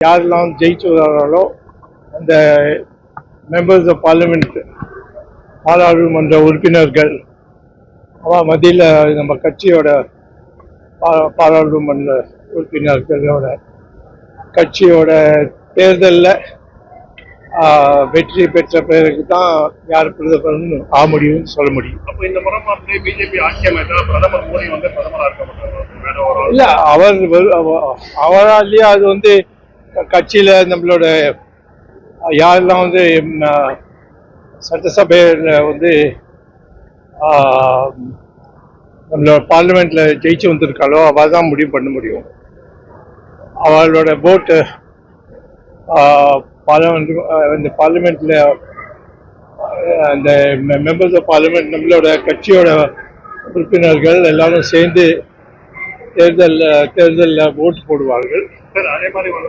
யாரெல்லாம் ஜெயிச்சு வராங்களோ அந்த மெம்பர்ஸ் ஆஃப் பார்லிமெண்ட் பாராளுமன்ற உறுப்பினர்கள் மத்தியில் நம்ம கட்சியோட பாராளுமன்ற உறுப்பினர்களோட கட்சியோட தேர்தலில் வெற்றி பெற்ற பிறகு தான் யார் பிரதமர்னு ஆக முடியும்னு சொல்ல முடியும். அப்போ இந்த முறை பிஜேபி ஆட்சி அமைச்சா பிரதமர் மோடி பிரதமராக இருக்க இல்லை, அவராலேயே அது கட்சியில் நம்மளோட யாரெல்லாம் சட்டசபையில் நம்மளோட பார்லிமெண்ட்டில் ஜெயிச்சு வந்திருக்காளோ அவள் தான் முடிவு பண்ண முடியும். அவளோட போட்டு இந்த பார்லிமெண்ட்டில் அந்த மெம்பர்ஸ் ஆஃப் பார்லிமெண்ட் நம்மளோட கட்சியோட உறுப்பினர்கள் எல்லாரும் சேர்ந்து தேர்தலில் ஓட்டு போடுவார்கள். அதே மாதிரி